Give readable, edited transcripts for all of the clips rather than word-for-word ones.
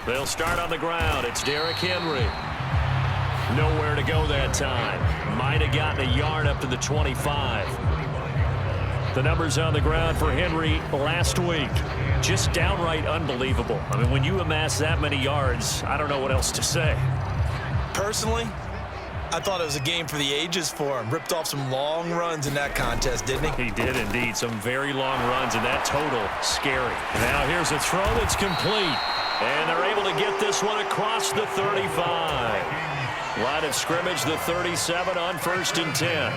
They'll start on the ground. It's Derrick Henry. Nowhere to go that time. Might have gotten a yard up to the 25. The numbers on the ground for Henry last week, just downright unbelievable. I mean, when you amass that many yards, I don't know what else to say. Personally, I thought it was a game for the ages for him. Ripped off some long runs in that contest, didn't he? He did indeed. Some very long runs, and that total, scary. Now here's a throw that's complete. And they're able to get this one across the 35. Line of scrimmage, the 37 on 1st and 10.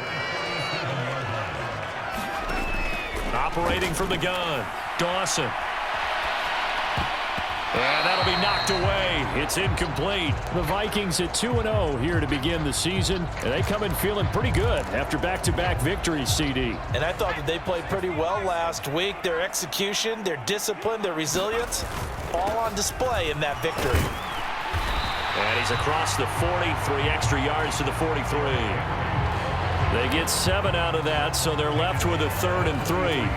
Operating from the gun, Dawson. And that'll be knocked away. It's incomplete. The Vikings at 2-0 here to begin the season. And they come in feeling pretty good after back-to-back victories, CD. And I thought that they played pretty well last week. Their execution, their discipline, their resilience, all on display in that victory. And he's across the 40, 3 extra yards to the 43. They get 7 out of that, so they're left with a 3rd and 3.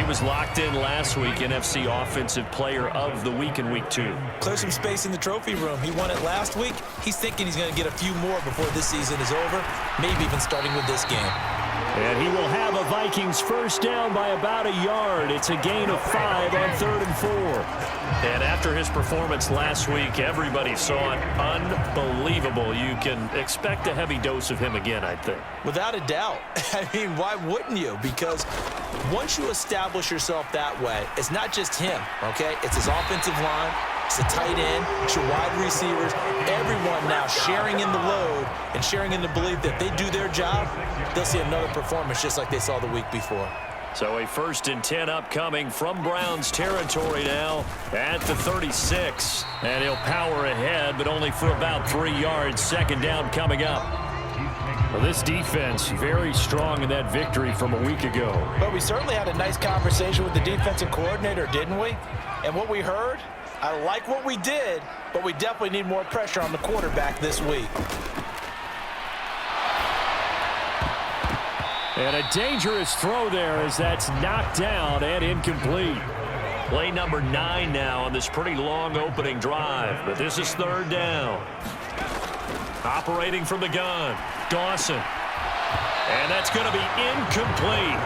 He was locked in last week, NFC Offensive Player of the Week in Week 2. Clear some space in the trophy room. He won it last week. He's thinking he's going to get a few more before this season is over, maybe even starting with this game. And he will have a Vikings first down by about a yard. It's a gain of 5 on 3rd and 4. And after his performance last week, everybody saw it. Unbelievable. You can expect a heavy dose of him again, I think. Without a doubt. I mean, why wouldn't you? Because once you establish yourself that way, it's not just him, okay? It's his offensive line. It's the tight end. It's your wide receivers. Everyone now sharing in the load and sharing in the belief that if they do their job, they'll see another performance just like they saw the week before. So a 1st and 10 upcoming from Browns territory now at the 36. And he'll power ahead, but only for about 3 yards. 2nd down coming up. Well, this defense very strong in that victory from a week ago. But we certainly had a nice conversation with the defensive coordinator, didn't we? And what we heard, I like what we did, but we definitely need more pressure on the quarterback this week. And a dangerous throw there as that's knocked down and incomplete. Play number 9 now on this pretty long opening drive, but this is 3rd down. Operating from the gun, Dawson. And that's going to be incomplete.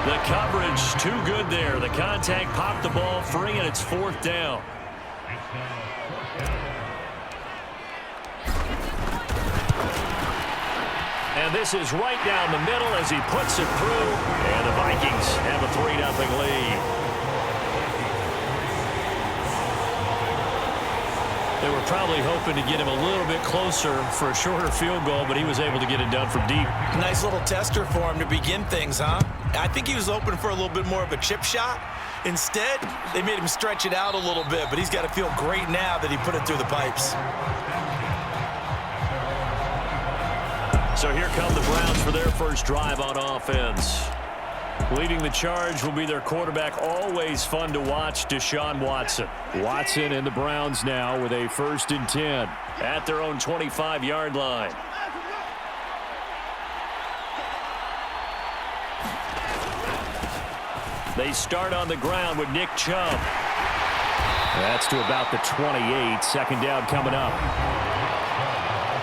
The coverage too good there. The contact popped the ball free, and it's 4th down. And this is right down the middle as he puts it through. And the Vikings have a 3-0 lead. They were probably hoping to get him a little bit closer for a shorter field goal, but he was able to get it done from deep. Nice little tester for him to begin things, huh? I think he was hoping for a little bit more of a chip shot. Instead, they made him stretch it out a little bit, but he's got to feel great now that he put it through the pipes. So here come the Browns for their first drive on offense. Leading the charge will be their quarterback, always fun to watch, Deshaun Watson. Watson and the Browns now with a 1st and 10 at their own 25-yard line. They start on the ground with Nick Chubb. That's to about the 28. 2nd down coming up.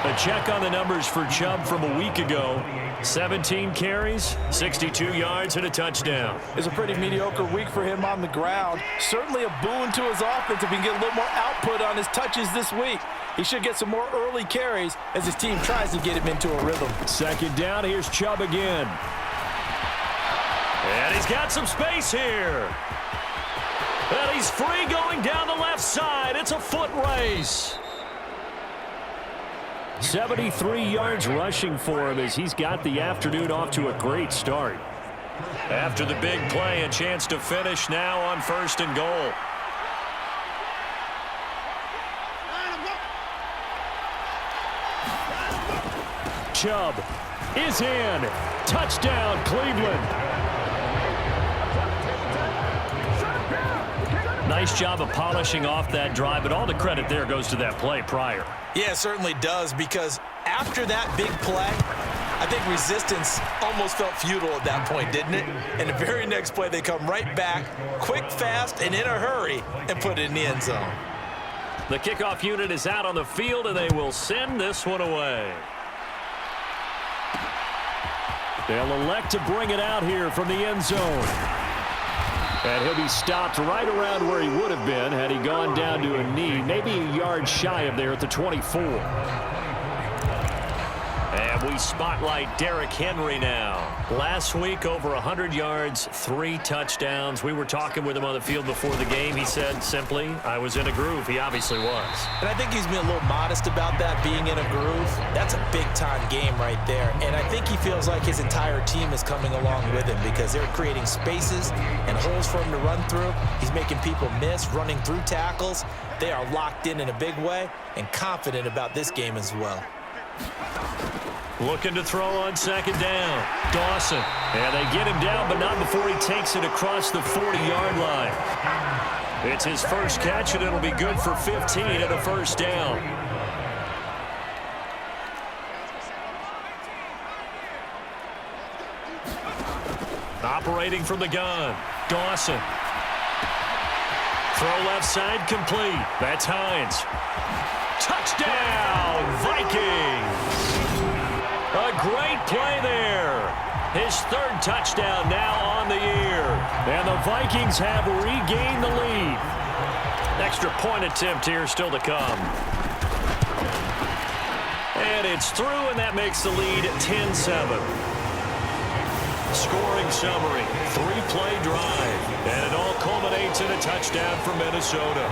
A check on the numbers for Chubb from a week ago. 17 carries, 62 yards, and a touchdown. It's a pretty mediocre week for him on the ground. Certainly a boon to his offense if he can get a little more output on his touches this week. He should get some more early carries as his team tries to get him into a rhythm. 2nd down, here's Chubb again. And he's got some space here. And he's free going down the left side. It's a foot race. 73 yards rushing for him as he's got the afternoon off to a great start. After the big play, a chance to finish now on 1st and goal. Chubb is in. Touchdown, Cleveland. Nice job of polishing off that drive, but all the credit there goes to that play prior. Yeah, it certainly does, because after that big play, I think resistance almost felt futile at that point, didn't it? And the very next play, they come right back, quick, fast, and in a hurry, and put it in the end zone. The kickoff unit is out on the field, and they will send this one away. They'll elect to bring it out here from the end zone. And he'll be stopped right around where he would have been had he gone down to a knee, maybe a yard shy of there at the 24. And we spotlight Derrick Henry now. Last week, over 100 yards, 3 touchdowns. We were talking with him on the field before the game. He said simply, I was in a groove. He obviously was. And I think he's been a little modest about that, being in a groove. That's a big-time game right there. And I think he feels like his entire team is coming along with him because they're creating spaces and holes for him to run through. He's making people miss, running through tackles. They are locked in a big way and confident about this game as well. Looking to throw on second down. Dawson. And they get him down, but not before he takes it across the 40-yard line. It's his first catch, and it'll be good for 15 and a first down. Operating from the gun. Dawson. Throw left side complete. That's Hines. Touchdown, Vikings! A great play there. His 3rd touchdown now on the year. And the Vikings have regained the lead. Extra point attempt here still to come. And it's through, and that makes the lead 10-7. Scoring summary, 3-play drive. And it all culminates in a touchdown for Minnesota.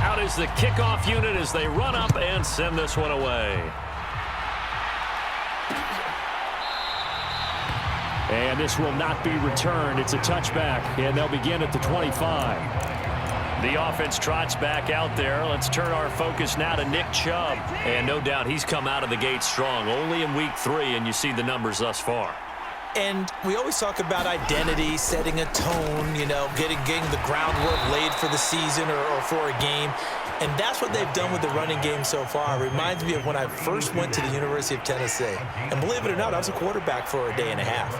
Out is the kickoff unit as they run up and send this one away. And this will not be returned. It's a touchback, and they'll begin at the 25. The offense trots back out there. Let's turn our focus now to Nick Chubb. And no doubt he's come out of the gate strong. Only in week 3, and you see the numbers thus far. And we always talk about identity, setting a tone, you know, getting the groundwork laid for the season or for a game. And that's what they've done with the running game so far. It reminds me of when I first went to the University of Tennessee. And believe it or not, I was a quarterback for a day and a half.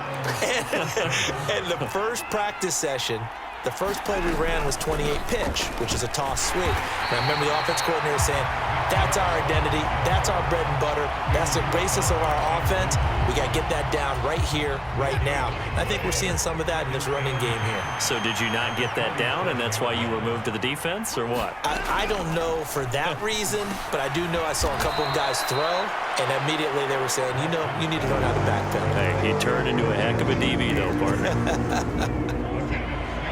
And the first practice session, the first play we ran was 28 pitch, which is a toss sweep. And I remember the offense coordinator saying, that's our identity, that's our bread and butter, that's the basis of our offense. We got to get that down right here, right now. And I think we're seeing some of that in this running game here. So did you not get that down, and that's why you were moved to the defense, or what? I don't know for that reason, but I do know I saw a couple of guys throw, and immediately they were saying, you know, you need to learn how to backpedal. Hey, he turned into a heck of a DB, though, partner.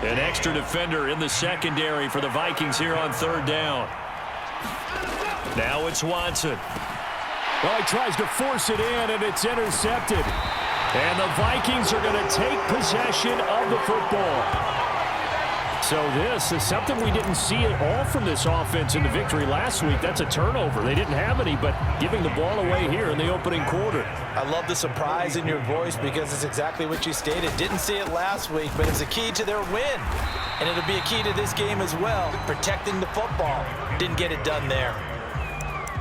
An extra defender in the secondary for the Vikings here on 3rd down. Now it's Watson. Well, he tries to force it in, and it's intercepted. And the Vikings are going to take possession of the football. So this is something we didn't see at all from this offense in the victory last week. That's a turnover. They didn't have any, but giving the ball away here in the opening quarter. I love the surprise in your voice because it's exactly what you stated. Didn't see it last week, but it's a key to their win. And it'll be a key to this game as well, protecting the football. Didn't get it done there.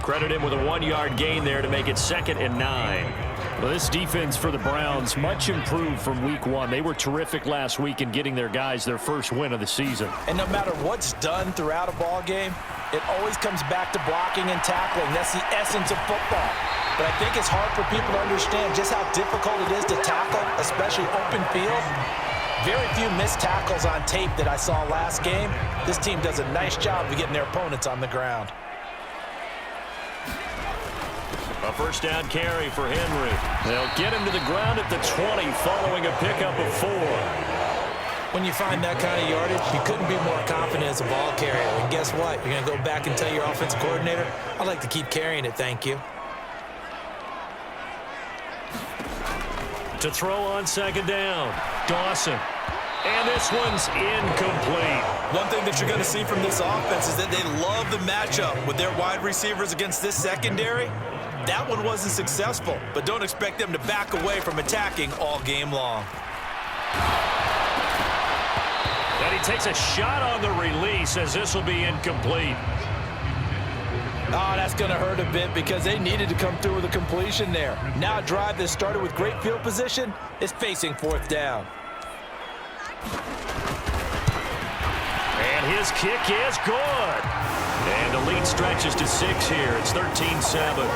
Credit him with a 1-yard gain there to make it 2nd and 9. Well, this defense for the Browns, much improved from week 1. They were terrific last week in getting their guys their first win of the season. And no matter what's done throughout a ball game, it always comes back to blocking and tackling. That's the essence of football. But I think it's hard for people to understand just how difficult it is to tackle, especially open field. Very few missed tackles on tape that I saw last game. This team does a nice job of getting their opponents on the ground. A first down carry for Henry. They'll get him to the ground at the 20 following a pickup of 4. When you find that kind of yardage, you couldn't be more confident as a ball carrier. And guess what? You're going to go back and tell your offensive coordinator, I'd like to keep carrying it, thank you. To throw on second down, Dawson. And this one's incomplete. One thing that you're going to see from this offense is that they love the matchup with their wide receivers against this secondary. That one wasn't successful, but don't expect them to back away from attacking all game long. And he takes a shot on the release as this will be incomplete. Oh, that's going to hurt a bit because they needed to come through with a completion there. Now a drive that started with great field position is facing 4th down. And his kick is good. And the lead stretches to 6 here. It's 13-7.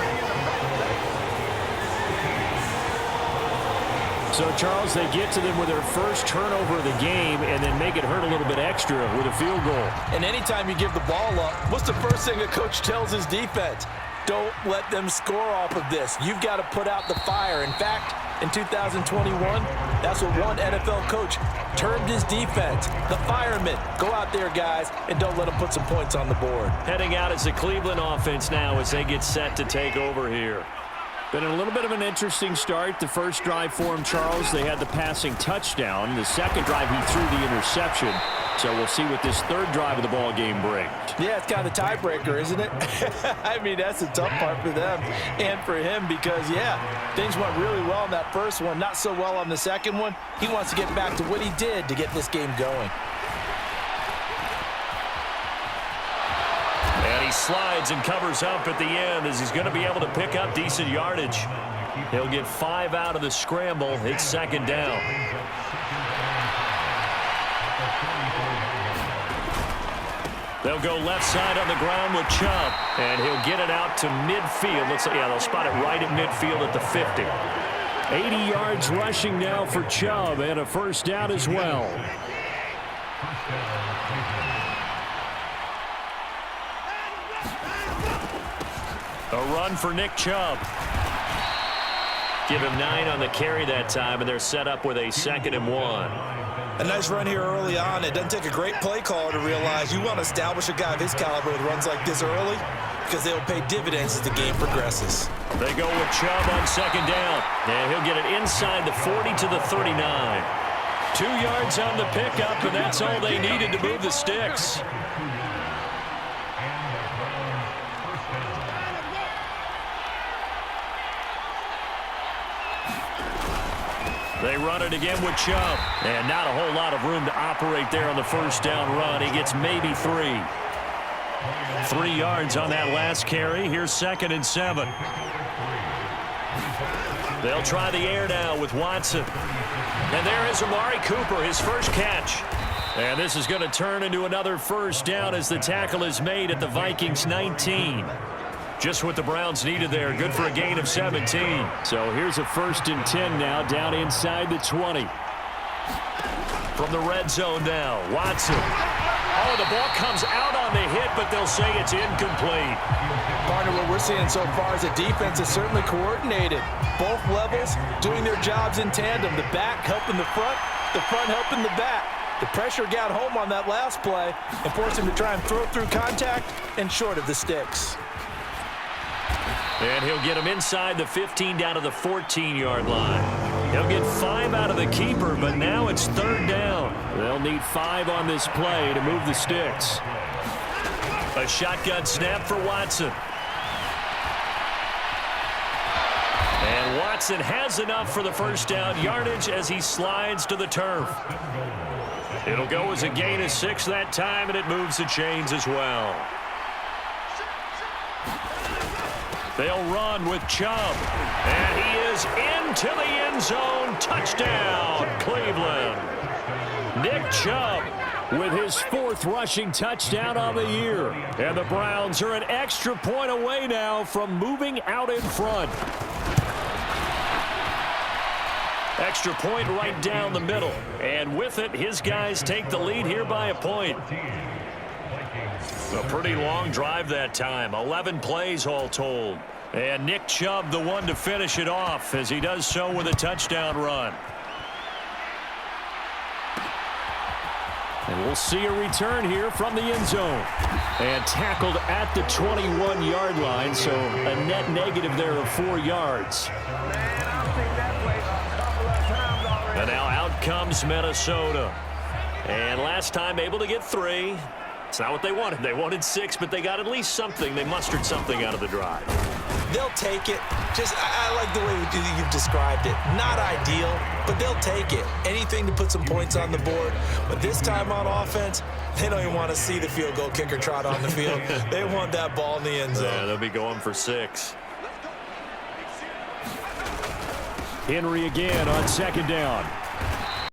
So, Charles, they get to them with their first turnover of the game and then make it hurt a little bit extra with a field goal. And anytime you give the ball up, what's the first thing a coach tells his defense? Don't let them score off of this. You've got to put out the fire. In fact, in 2021, that's what one NFL coach termed his defense, the firemen. Go out there, guys, and don't let them put some points on the board. Heading out is the Cleveland offense now as they get set to take over here. Been a little bit of an interesting start. The first drive for him, Charles, they had the passing touchdown. The second drive, he threw the interception. So we'll see what this third drive of the ball game brings. Yeah, it's kind of the tiebreaker, isn't it? I mean, that's the tough part for them and for him because, yeah, things went really well in that first one, not so well on the second one. He wants to get back to what he did to get this game going. And he slides and covers up at the end as he's going to be able to pick up decent yardage. He'll get 5 out of the scramble. It's second down. They'll go left side on the ground with Chubb, and he'll get it out to midfield. Looks like, yeah, they'll spot it right at midfield at the 50. 80 yards rushing now for Chubb, and a first down as well. A run for Nick Chubb. Give him 9 on the carry that time, and they're set up with a 2nd and 1. A nice run here early on. It doesn't take a great play caller to realize you want to establish a guy of his caliber with runs like this early because they'll pay dividends as the game progresses. They go with Chubb on 2nd down, and he'll get it inside the 40 to the 39. 2 yards on the pickup, and that's all they needed to move the sticks. They run it again with Chubb. And not a whole lot of room to operate there on the first down run. He gets maybe 3. 3 yards on that last carry. Here's 2nd and 7. They'll try the air now with Watson. And there is Amari Cooper, his first catch. And this is going to turn into another first down as the tackle is made at the Vikings 19. Just what the Browns needed there. Good for a gain of 17. So here's a 1st and 10 now, down inside the 20. From the red zone now, Watson. Oh, the ball comes out on the hit, but they'll say it's incomplete. Partner, what we're seeing so far is the defense is certainly coordinated. Both levels doing their jobs in tandem. The back helping the front helping the back. The pressure got home on that last play and forced him to try and throw through contact and short of the sticks. And he'll get him inside the 15 down to the 14-yard line. He'll get 5 out of the keeper, but now it's 3rd down. They'll need 5 on this play to move the sticks. A shotgun snap for Watson. And Watson has enough for the first down yardage as he slides to the turf. It'll go as a gain of 6 that time, and it moves the chains as well. They'll run with Chubb. And he is into the end zone. Touchdown, Cleveland. Nick Chubb with his 4th rushing touchdown on the year. And the Browns are an extra point away now from moving out in front. Extra point right down the middle. And with it, his guys take the lead here by a point. A pretty long drive that time. 11 plays all told. And Nick Chubb the one to finish it off as he does so with a touchdown run. And we'll see a return here from the end zone. And tackled at the 21-yard line, so a net negative there of 4 yards. And now out comes Minnesota. And last time able to get 3. It's not what they wanted. They wanted 6, but they got at least something. They mustered something out of the drive. They'll take it. I like the way you've described it. Not ideal, but they'll take it. Anything to put some points on the board. But this time on offense, they don't even want to see the field goal kicker trot on the field. They want that ball in the end zone. Yeah, they'll be going for 6. Henry again on 2nd down.